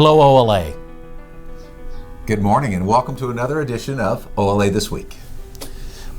Hello, OLA. Good morning and welcome to another edition of OLA This Week.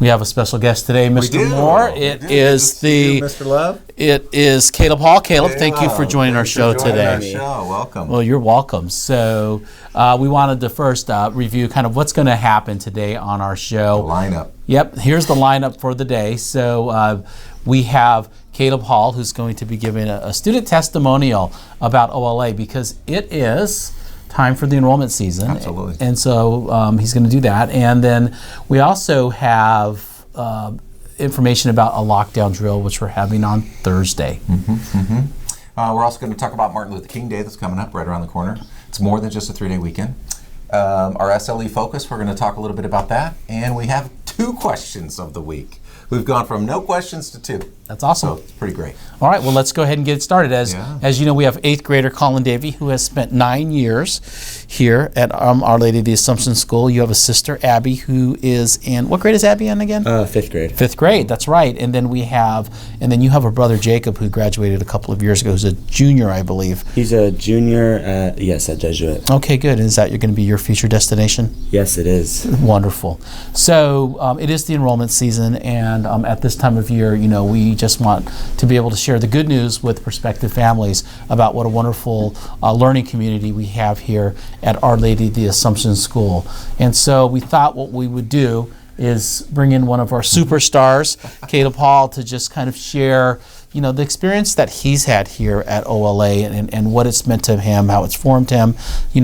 We have a special guest today, Mr. Moore. It is Mr. Love. It is Caleb Hall. Caleb, thank you for joining our show today. Welcome. Well, you're welcome. So we wanted to first review kind of what's going to happen today on our show. The lineup. Yep, here's the lineup for the day. So we have Caleb Hall, who's going to be giving a student testimonial about OLA because it is time for the enrollment season. Absolutely. And so he's going to do that. And then we also have information about a lockdown drill, which we're having on Thursday. We're also going to talk about Martin Luther King Day that's coming up right around the corner. It's more than just a 3-day weekend. Our SLE focus, we're going to talk a little bit about that. And we have 2 questions of the week. We've gone from no questions to 2. That's awesome. So it's pretty great. All right, well, let's go ahead and get started. As you know, we have 8th grader Colin Davey, who has spent 9 years here at Our Lady of the Assumption School. You have a sister, Abby, who is in, what grade is Abby in again? 5th grade. 5th grade, that's right. And then you have a brother, Jacob, who graduated a couple of years ago, who's a junior, I believe. He's a junior, at Jesuit. Okay, good. And is that going to be your future destination? Yes, it is. Wonderful. So it is the enrollment season, and at this time of year, we just want to be able to share the good news with prospective families about what a wonderful learning community we have here at Our Lady of the Assumption School. And so we thought what we would do is bring in one of our superstars, Caleb Hall, to just kind of share the experience that he's had here at OLA and what it's meant to him, how it's formed him,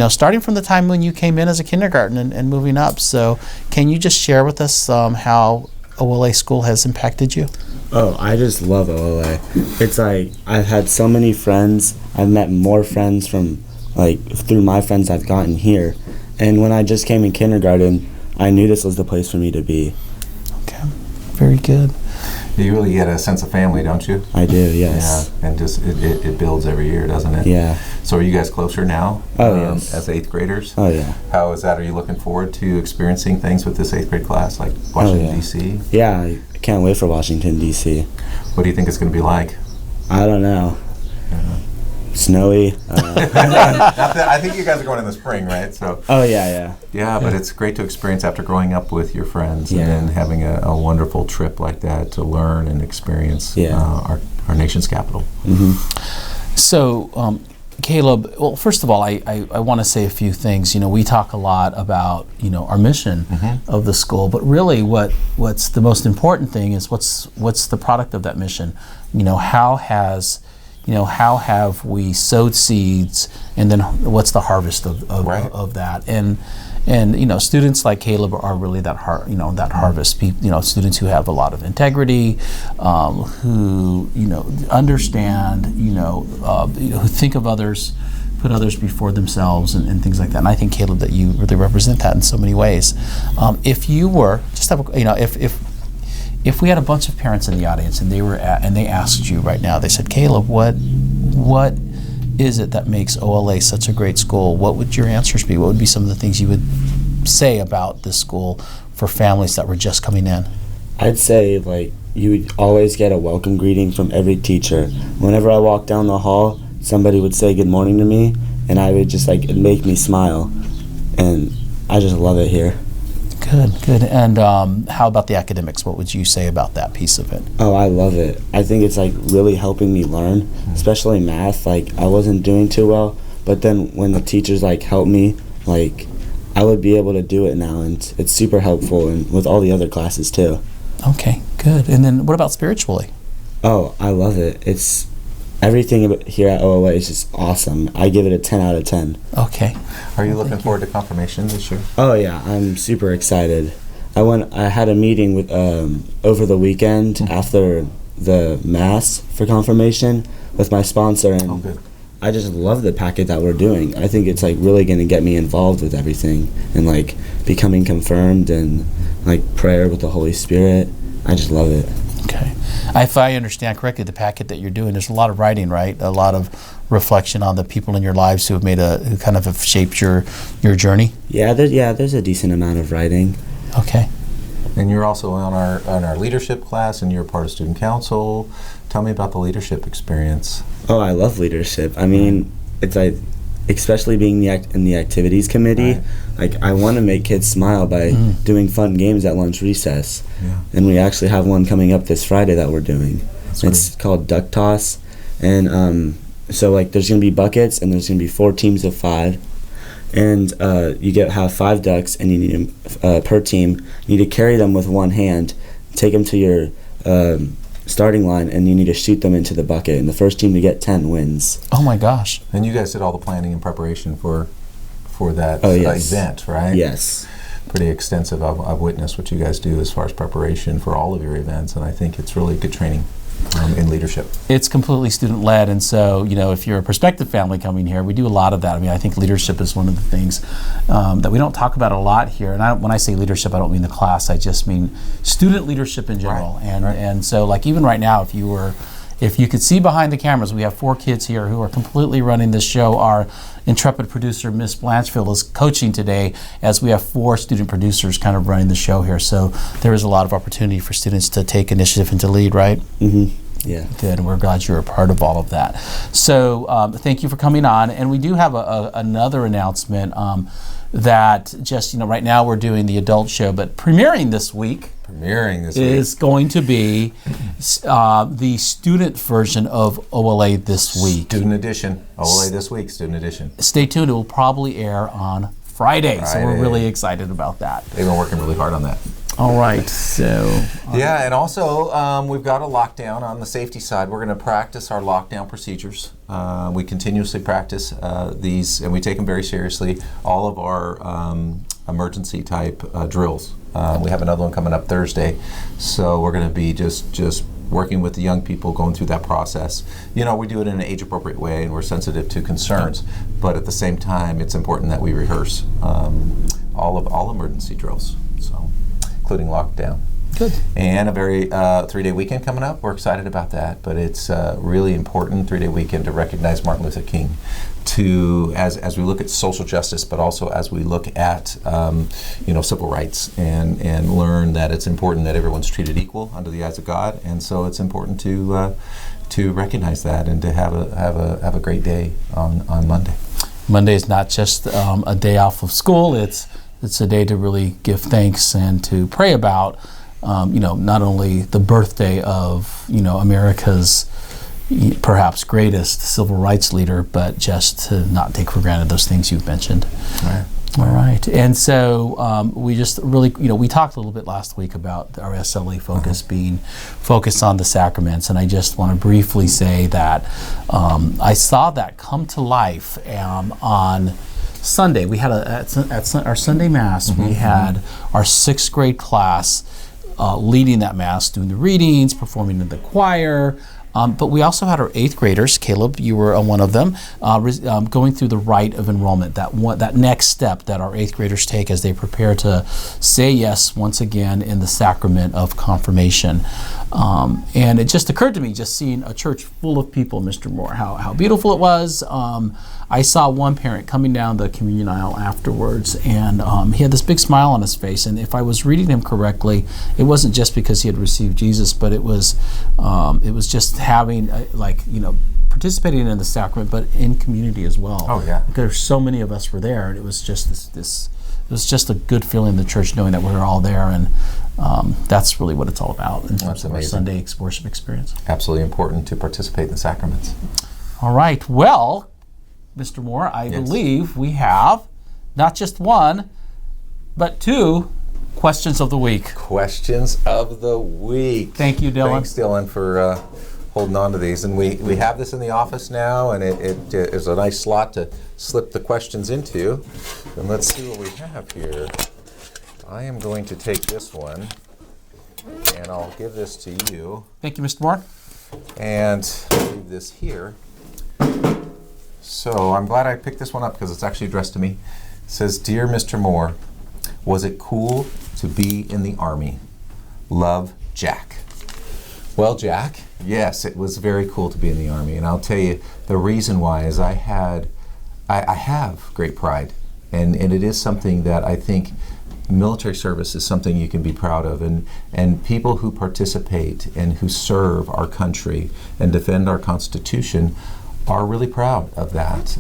starting from the time when you came in as a kindergarten and moving up. So can you just share with us how OLA school has impacted you? Oh, I just love OLA. It's like I've had so many friends. I've met more friends from through my friends I've gotten here. And when I just came in kindergarten, I knew this was the place for me to be. Okay, very good. You really get a sense of family, don't you? I do, yes. Yeah, and just it builds every year, doesn't it? Yeah. So are you guys closer now? Oh, yes. As 8th graders? Oh, yeah. How is that? Are you looking forward to experiencing things with this 8th grade class, like Washington, D.C.? Yeah, I can't wait for Washington, D.C. What do you think it's going to be like? I don't know. Snowy. I think you guys are going in the spring, right? So. Oh, yeah. Yeah, but it's great to experience after growing up with your friends and then having a wonderful trip like that to learn and experience our nation's capital. So, Caleb, well, first of all, I want to say a few things. We talk a lot about, our mission of the school, but really what's the most important thing is what's the product of that mission? How have we sowed seeds, and then what's the harvest of that? And students like Caleb are really that harvest. Students who have a lot of integrity, who understand, who think of others, put others before themselves, and things like that. And I think, Caleb, that you really represent that in so many ways. If you were just have if we had a bunch of parents in the audience and they asked you right now, they said, Caleb, what is it that makes OLA such a great school? What would your answers be? What would be some of the things you would say about this school for families that were just coming in? I'd say you would always get a welcome greeting from every teacher. Whenever I walked down the hall, somebody would say good morning to me, and I would just it'd make me smile, and I just love it here. Good. And how about the academics? What would you say about that piece of it? Oh, I love it. I think it's really helping me learn, especially math. I wasn't doing too well, but then when the teachers help me, I would be able to do it now, and it's super helpful, and with all the other classes too. Okay, good. And then what about spiritually? Oh, I love it. It's everything here at OLA is just awesome. I give it a 10 out of 10. Okay. Are you looking forward to confirmation this year? Oh yeah, I'm super excited. I had a meeting with over the weekend after the mass for confirmation with my sponsor, and good. I just love the packet that we're doing. I think it's really going to get me involved with everything and becoming confirmed and prayer with the Holy Spirit. I just love it. Okay. If I understand correctly, the packet that you're doing, there's a lot of writing, right? A lot of reflection on the people in your lives who have shaped your journey. Yeah, there's a decent amount of writing. Okay. And you're also on our leadership class, and you're part of student council. Tell me about the leadership experience. Oh, I love leadership. I mean, it's especially being in the activities committee, like I want to make kids smile by doing fun games at lunch recess. Yeah. And we actually have one coming up this Friday that we're doing. It's called Duck Toss. And so like there's going to be buckets, and there's going to be 4 teams of 5. And you have 5 ducks, and you need per team. You need to carry them with one hand, take them to your starting line, and you need to shoot them into the bucket. And the first team to get 10 wins. Oh my gosh! And you guys did all the planning and preparation for that yes. event, right? Yes. Pretty extensive. I've witnessed what you guys do as far as preparation for all of your events, and I think it's really good training in leadership. It's completely student-led, and so if you're a prospective family coming here, we do a lot of that. I mean, I think leadership is one of the things that we don't talk about a lot here. And when I say leadership, I don't mean the class. I just mean student leadership in general. Right. And so, like even right now, if you could see behind the cameras, we have 4 kids here who are completely running this show. Our intrepid producer, Miss Blanchfield, is coaching today as we have 4 student producers kind of running the show here. So there is a lot of opportunity for students to take initiative and to lead, right? Mm-hmm. Yeah. Good, and we're glad you're a part of all of that. So thank you for coming on. And we do have another announcement that just, right now we're doing the adult show, but premiering this week is going to be the student version of OLA This Week. Student edition. OLA This Week, student edition. Stay tuned. It will probably air on Friday. So we're really excited about that. They've been working really hard on that. All right, so... Yeah, and also we've got a lockdown on the safety side. We're going to practice our lockdown procedures. We continuously practice these, and we take them very seriously. All of our emergency type drills. We have another one coming up Thursday, so we're going to be just working with the young people, going through that process. We do it in an age-appropriate way, and we're sensitive to concerns, but at the same time, it's important that we rehearse all emergency drills, so including lockdown. Good. And a very 3-day weekend coming up. We're excited about that, but it's a really important 3-day weekend to recognize Martin Luther King, as we look at social justice, but also as we look at civil rights and learn that it's important that everyone's treated equal under the eyes of God, and so it's important to recognize that and to have a great day on Monday. Monday is not just a day off of school. It's a day to really give thanks and to pray about, not only the birthday of, America's perhaps greatest civil rights leader, but just to not take for granted those things you've mentioned. Right. All right. And so we just really, we talked a little bit last week about our SLE focus being focused on the sacraments. And I just want to briefly say that I saw that come to life on Sunday. We had at our Sunday Mass, we had our 6th grade class leading that Mass, doing the readings, performing in the choir. But we also had our 8th graders, Caleb, you were one of them, going through the Rite of Enrollment, that next step that our 8th graders take as they prepare to say yes once again in the sacrament of confirmation. And it just occurred to me, just seeing a church full of people, Mr. Moore, how beautiful it was. I saw one parent coming down the communion aisle afterwards, and he had this big smile on his face. And if I was reading him correctly, it wasn't just because he had received Jesus, but it was just having participating in the sacrament, but in community as well. Oh yeah, because so many of us were there, and it was just this. It was just a good feeling in the church knowing that we were all there, and that's really what it's all about in terms of our Sunday worship experience. Absolutely important to participate in the sacraments. All right. Well, Mr. Moore, I believe we have not just one, but 2 questions of the week. Questions of the week. Thank you, Dylan. Thanks, Dylan, for holding on to these. And we have this in the office now, and it is a nice slot to slip the questions into. And let's see what we have here. I am going to take this one, and I'll give this to you. Thank you, Mr. Moore. And leave this here. So I'm glad I picked this one up because it's actually addressed to me. It says, "Dear Mr. Moore, was it cool to be in the Army? Love, Jack." Well, Jack, yes, it was very cool to be in the Army. And I'll tell you the reason why is I have great pride. And it is something that I think military service is something you can be proud of. And people who participate and who serve our country and defend our Constitution are really proud of that.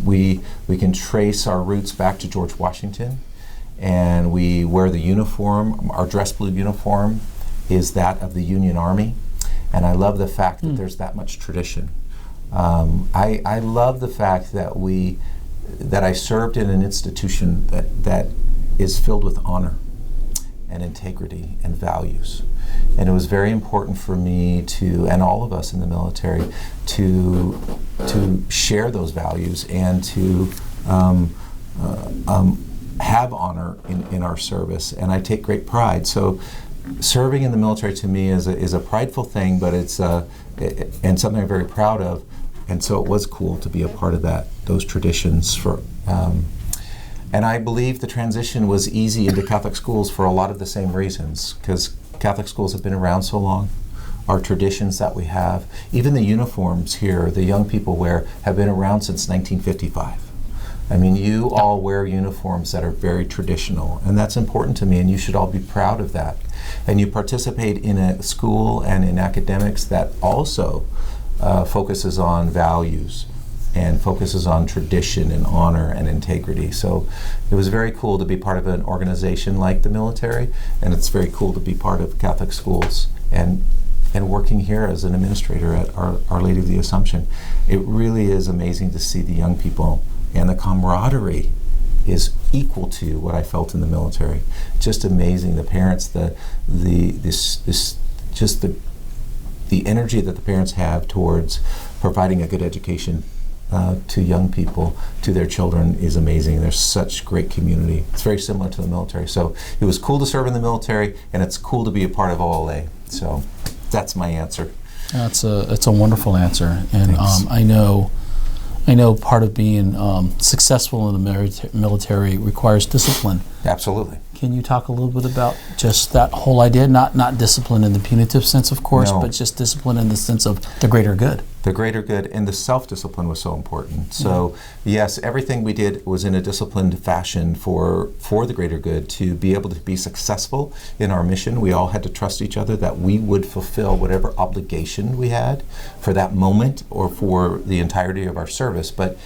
We can trace our roots back to George Washington, and we wear the uniform. Our dress blue uniform is that of the Union Army, and I love the fact that there's that much tradition. I love the fact that I served in an institution that is filled with honor and integrity and values. And it was very important for me to, and all of us in the military, to share those values and to have honor in our service. And I take great pride. So serving in the military to me is a prideful thing, but it's and something I'm very proud of. And so it was cool to be a part of those traditions. And I believe the transition was easy into Catholic schools for a lot of the same reasons, because Catholic schools have been around so long. Our traditions that we have, even the uniforms here, the young people wear, have been around since 1955. I mean, you all wear uniforms that are very traditional, and that's important to me, and you should all be proud of that. And you participate in a school and in academics that also focuses on values and focuses on tradition and honor and integrity. So it was very cool to be part of an organization like the military, and it's very cool to be part of Catholic schools and working here as an administrator at Our Lady of the Assumption. It really is amazing to see the young people, and the camaraderie is equal to what I felt in the military. Just amazing. The parents, the energy that the parents have towards providing a good education to young people, to their children, is amazing. There's such great community. It's very similar to the military. So it was cool to serve in the military, and it's cool to be a part of OLA. So that's my answer. It's a wonderful answer, and I know part of being successful in the military requires discipline. Absolutely. Can you talk a little bit about just that whole idea? Not discipline in the punitive sense, of course, but just discipline in the sense of the greater good. The greater good, and the self-discipline was so important. So yes, everything we did was in a disciplined fashion for the greater good, to be able to be successful in our mission. We all had to trust each other that we would fulfill whatever obligation we had for that moment or for the entirety of our service. But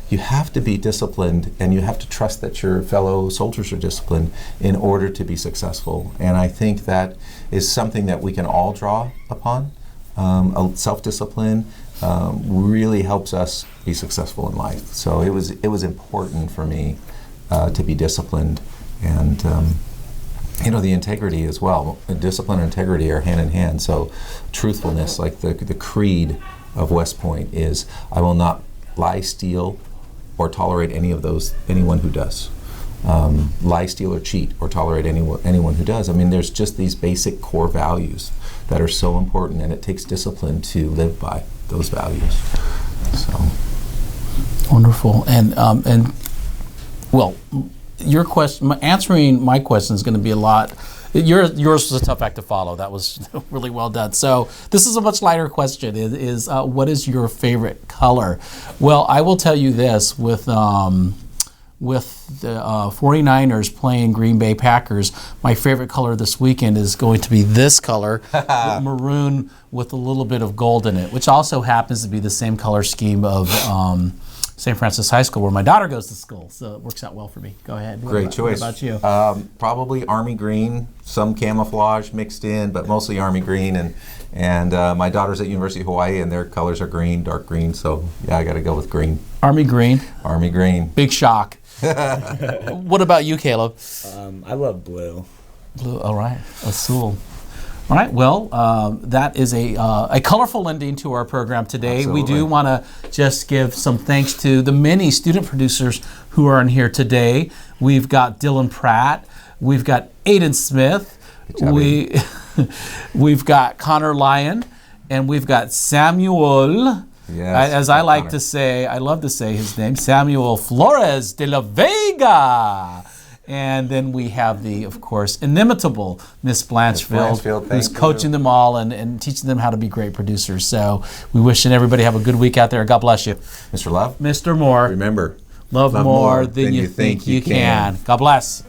you have to be disciplined, and you have to trust that your fellow soldiers are disciplined in order to be successful. And I think that is something that we can all draw upon. Self-discipline really helps us be successful in life. So it was important for me to be disciplined, and the integrity as well. Discipline and integrity are hand in hand. So truthfulness, like the creed of West Point, is I will not lie, steal, or tolerate anyone who does. Lie, steal, or cheat, or tolerate anyone who does. I mean, there's just these basic core values that are so important, and it takes discipline to live by those values. So wonderful. And well, your question, answering my question is going to be a lot. Yours was a tough act to follow. That was really well done. So this is a much lighter question. Is what is your favorite color? Well, I will tell you this, with the 49ers playing Green Bay Packers, my favorite color this weekend is going to be this color, maroon with a little bit of gold in it, which also happens to be the same color scheme of St. Francis High School, where my daughter goes to school. So it works out well for me. Go ahead. Great choice. What about you? Probably army green, some camouflage mixed in, but mostly army green. And my daughter's at University of Hawaii, and their colors are green, dark green. So yeah, I got to go with green. Army green. Army green. Big shock. What about you, Caleb? I love blue. Blue. All right. Azul. All right. Well, that is a colorful ending to our program today. Absolutely. We do want to just give some thanks to the many student producers who are in here today. We've got Dylan Pratt. We've got Aiden Smith. We've got Connor Lyon, and we've got Samuel. Yes, as I like to say, I love to say his name, Samuel Flores de la Vega. And then we have of course, inimitable Miss Blanchfield, who's coaching them all and teaching them how to be great producers. So we wish everybody have a good week out there. God bless you. Mr. Love. Mr. Moore. Remember, love more than you think you can. God bless.